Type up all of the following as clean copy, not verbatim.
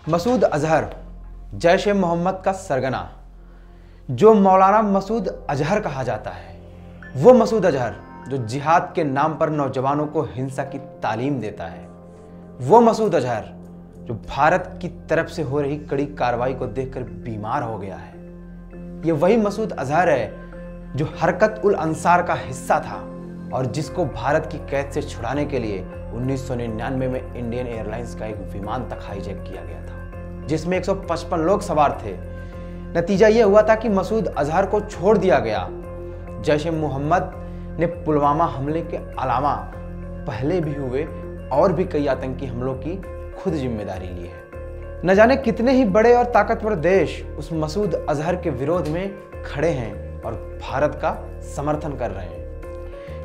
मसूद अजहर जैश ए मोहम्मद का सरगना, जो मौलाना मसूद अजहर कहा जाता है, वो मसूद अजहर जो जिहाद के नाम पर नौजवानों को हिंसा की तालीम देता है, वो मसूद अजहर जो भारत की तरफ से हो रही कड़ी कार्रवाई को देखकर बीमार हो गया है। ये वही मसूद अजहर है जो हरकत उल अंसार का हिस्सा था और जिसको भारत की कैद से छुड़ाने के लिए 1999 में इंडियन एयरलाइंस का एक विमान तक हाईजैक किया गया था, जिसमें 155 लोग सवार थे। नतीजा यह हुआ था कि मसूद अजहर को छोड़ दिया गया। जैश ए मोहम्मद ने पुलवामा हमले के अलावा पहले भी हुए और भी कई आतंकी हमलों की खुद जिम्मेदारी ली है। न जाने कितने ही बड़े और ताकतवर देश उस मसूद अजहर के विरोध में खड़े हैं और भारत का समर्थन कर रहे हैं।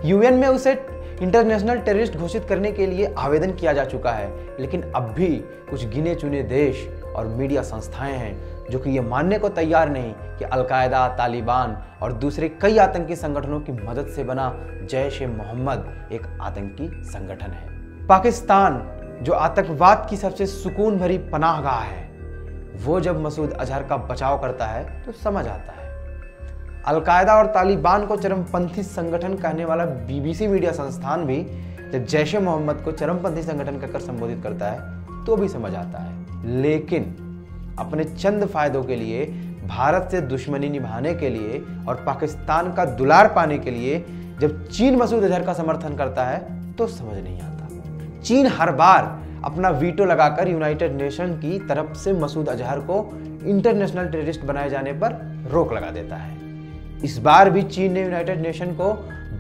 यूएन में उसे इंटरनेशनल टेररिस्ट घोषित करने के लिए आवेदन किया जा चुका है, लेकिन अब भी कुछ गिने चुने देश और मीडिया संस्थाएं हैं जो कि ये मानने को तैयार नहीं कि अलकायदा, तालिबान और दूसरे कई आतंकी संगठनों की मदद से बना जैश ए मोहम्मद एक आतंकी संगठन है। पाकिस्तान जो आतंकवाद की सबसे सुकून भरी पनाहगाह है, वो जब मसूद अजहर का बचाव करता है तो समझ आता है। अलकायदा और तालिबान को चरमपंथी संगठन कहने वाला बीबीसी मीडिया संस्थान भी जब जैश ए मोहम्मद को चरमपंथी संगठन कहकर संबोधित करता है तो भी समझ आता है। लेकिन अपने चंद फायदों के लिए, भारत से दुश्मनी निभाने के लिए और पाकिस्तान का दुलार पाने के लिए जब चीन मसूद अजहर का समर्थन करता है तो समझ नहीं आता। चीन हर बार अपना वीटो लगाकर यूनाइटेड नेशन की तरफ से मसूद अजहर को इंटरनेशनल टेररिस्ट बनाए जाने पर रोक लगा देता है। इस बार भी चीन ने यूनाइटेड नेशन को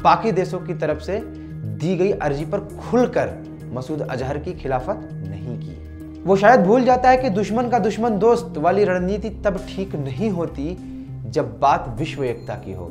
बाकी देशों की तरफ से दी गई अर्जी पर खुलकर मसूद अजहर की खिलाफत नहीं की। वो शायद भूल जाता है कि दुश्मन का दुश्मन दोस्त वाली रणनीति तब ठीक नहीं होती जब बात विश्व एकता की हो,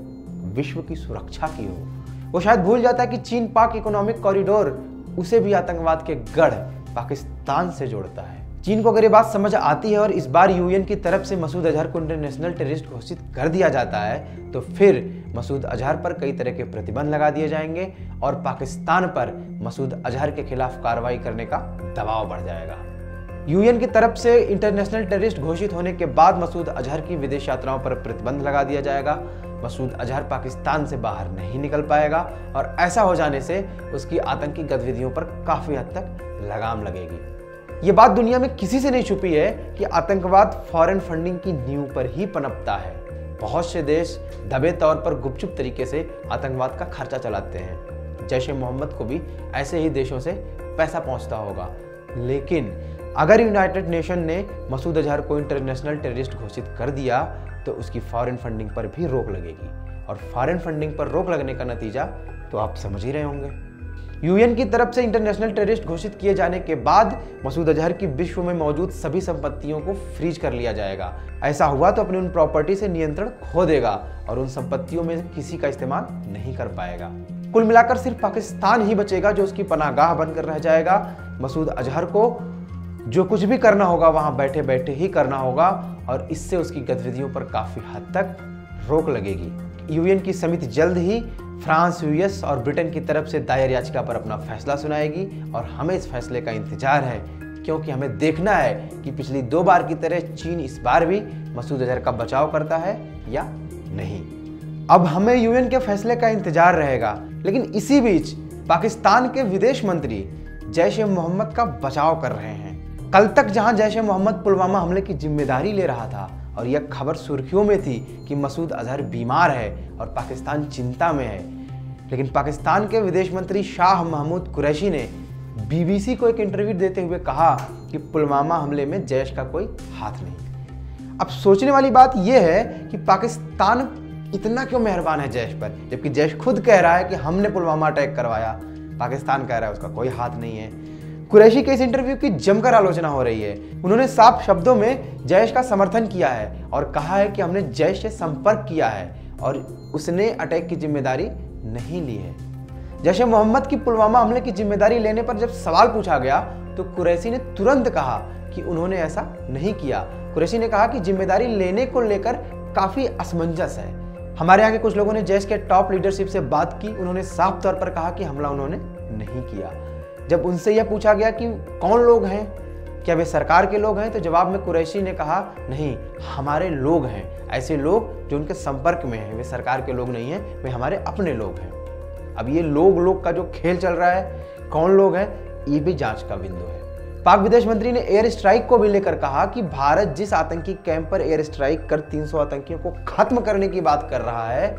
विश्व की सुरक्षा की हो। वो शायद भूल जाता है कि चीन पाक इकोनॉमिक कॉरिडोर उसे भी आतंकवाद के गढ़ पाकिस्तान से जोड़ता है। चीन को अगर ये बात समझ आती है और इस बार यूएन की तरफ से मसूद अजहर को इंटरनेशनल टेररिस्ट घोषित कर दिया जाता है तो फिर मसूद अजहर पर कई तरह के प्रतिबंध लगा दिए जाएंगे और पाकिस्तान पर मसूद अजहर के खिलाफ कार्रवाई करने का दबाव बढ़ जाएगा। यूएन की तरफ से इंटरनेशनल टेररिस्ट घोषित होने के बाद मसूद अजहर की विदेश यात्राओं पर प्रतिबंध लगा दिया जाएगा। मसूद अजहर पाकिस्तान से बाहर नहीं निकल पाएगा और ऐसा हो जाने से उसकी आतंकी गतिविधियों पर काफी हद तक लगाम लगेगी। ये बात दुनिया में किसी से नहीं छुपी है कि आतंकवाद फॉरेन फंडिंग की नींव पर ही पनपता है। बहुत से देश दबे तौर पर गुपचुप तरीके से आतंकवाद का खर्चा चलाते हैं। जैश ए मोहम्मद को भी ऐसे ही देशों से पैसा पहुंचता होगा। लेकिन अगर यूनाइटेड नेशन ने मसूद अजहर को इंटरनेशनल टेररिस्ट घोषित कर दिया तो उसकी फॉरेन फंडिंग पर भी रोक लगेगी और फॉरेन फंडिंग पर रोक लगने का नतीजा तो आप समझ ही रहे होंगे। यूएन की तरफ से इंटरनेशनल टेररिस्ट घोषित किए जाने के बाद मसूद अजहर की विश्व में मौजूद सभी संपत्तियों को फ्रीज कर लिया जाएगा। ऐसा हुआ तो अपनी उन प्रॉपर्टी से नियंत्रण खो देगा और उन संपत्तियों में किसी का इस्तेमाल नहीं कर पाएगा। कुल मिलाकर सिर्फ पाकिस्तान ही बचेगा जो उसकी पनाहगाह बनकर रह जाएगा। मसूद अजहर को जो कुछ भी करना होगा वहां बैठे बैठे ही करना होगा और इससे उसकी गतिविधियों पर काफी हद तक रोक लगेगी। यूएन की समिति जल्द ही फ्रांस, यूएस और ब्रिटेन की तरफ से दायर याचिका पर अपना फैसला सुनाएगी और हमें इस फैसले का इंतजार है, क्योंकि हमें देखना है कि पिछली 2 बार की तरह चीन इस बार भी मसूद अजहर का बचाव करता है या नहीं। अब हमें यूएन के फैसले का इंतजार रहेगा। लेकिन इसी बीच पाकिस्तान के विदेश मंत्री जैश ए मोहम्मद का बचाव कर रहे हैं। कल तक जहां जैश ए मोहम्मद पुलवामा हमले की जिम्मेदारी ले रहा था और यह खबर सुर्खियों में थी कि मसूद अजहर बीमार है और पाकिस्तान चिंता में है, लेकिन पाकिस्तान के विदेश मंत्री शाह महमूद कुरैशी ने बीबीसी को एक इंटरव्यू देते हुए कहा कि पुलवामा हमले में जैश का कोई हाथ नहीं। अब सोचने वाली बात यह है कि पाकिस्तान इतना क्यों मेहरबान है जैश पर, जबकि जैश खुद कह रहा है कि हमने पुलवामा अटैक करवाया। पाकिस्तान कह रहा है उसका कोई हाथ नहीं है। कुरैशी के इस इंटरव्यू की जमकर आलोचना हो रही है। उन्होंने साफ शब्दों में जैश का समर्थन किया है और कहा है कि हमने जैश से संपर्क किया है और उसने अटैक की जिम्मेदारी नहीं ली है। जैश ए मोहम्मद की पुलवामा हमले की जिम्मेदारी लेने पर जब सवाल पूछा गया तो कुरैशी ने तुरंत कहा कि उन्होंने ऐसा नहीं किया। कुरैशी ने कहा कि जिम्मेदारी लेने को लेकर काफी असमंजस है। हमारे यहाँ के कुछ लोगों ने जैश के टॉप लीडरशिप से बात की, उन्होंने साफ तौर पर कहा कि हमला उन्होंने नहीं किया। जब उनसे यह पूछा गया कि कौन लोग हैं क्या वे सरकार के लोग हैं? तो जवाब में कुरैशी ने कहा, नहीं, हमारे लोग हैं, ऐसे लोग जो उनके संपर्क में हैं, वे सरकार के लोग नहीं हैं, वे हमारे अपने लोग हैं। अब ये लोग का जो खेल चल रहा है, कौन लोग हैं, ये भी जांच का बिंदु है। पाक विदेश मंत्री ने एयर स्ट्राइक को भी लेकर कहा कि भारत जिस आतंकी कैंप पर एयर स्ट्राइक कर 300 आतंकियों को खत्म करने की बात कर रहा है,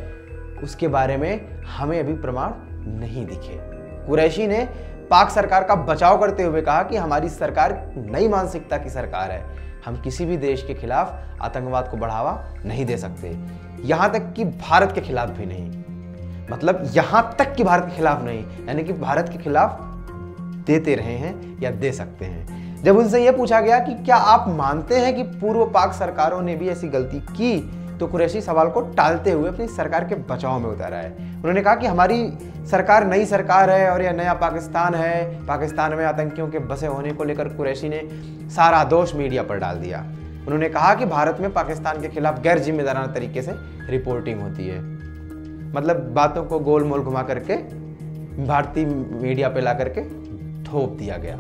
उसके बारे में हमें अभी प्रमाण नहीं दिखे। कुरैशी ने पाक सरकार का बचाव करते हुए कहा कि हमारी सरकार नई मानसिकता की सरकार है, हम किसी भी देश के खिलाफ आतंकवाद को बढ़ावा नहीं दे सकते, यहां तक कि भारत के खिलाफ भी नहीं। मतलब यहां तक कि भारत के खिलाफ नहीं, यानी कि भारत के खिलाफ देते रहे हैं या दे सकते हैं। जब उनसे यह पूछा गया कि क्या आप मानते हैं कि पूर्व पाक सरकारों ने भी ऐसी गलती की, तो कुरैशी सवाल को टालते हुए अपनी सरकार के बचाव में उतारा है। उन्होंने कहा कि हमारी सरकार नई सरकार है और यह नया पाकिस्तान है। पाकिस्तान में आतंकियों के बसे होने को लेकर कुरैशी ने सारा दोष मीडिया पर डाल दिया। उन्होंने कहा कि भारत में पाकिस्तान के खिलाफ गैर जिम्मेदाराना तरीके से रिपोर्टिंग होती है। मतलब बातों को गोल मोल घुमा करके भारतीय मीडिया पे ला करके थोप दिया गया।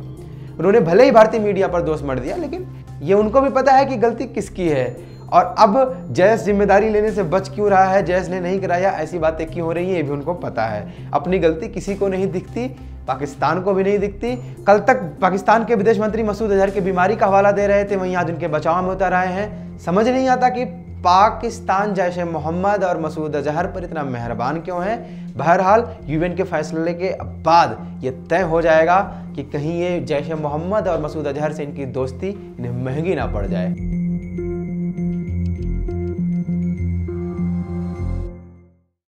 उन्होंने भले ही भारतीय मीडिया पर दोष मढ़ दिया, लेकिन ये उनको भी पता है कि गलती किसकी है। और अब जैश जिम्मेदारी लेने से बच क्यों रहा है, जैश ने नहीं कराया, ऐसी बातें क्यों हो रही हैं, ये भी उनको पता है। अपनी गलती किसी को नहीं दिखती, पाकिस्तान को भी नहीं दिखती। कल तक पाकिस्तान के विदेश मंत्री मसूद अजहर की बीमारी का हवाला दे रहे थे, वहीं आज उनके बचाव में उतर आए हैं। समझ नहीं आता कि पाकिस्तान जैश ए मोहम्मद और मसूद अजहर पर इतना मेहरबान क्यों है। बहरहाल यूएन के फैसले के बाद ये तय हो जाएगा कि कहीं ये जैश ए मोहम्मद और मसूद अजहर से इनकी दोस्ती इन्हें महंगी ना पड़ जाए।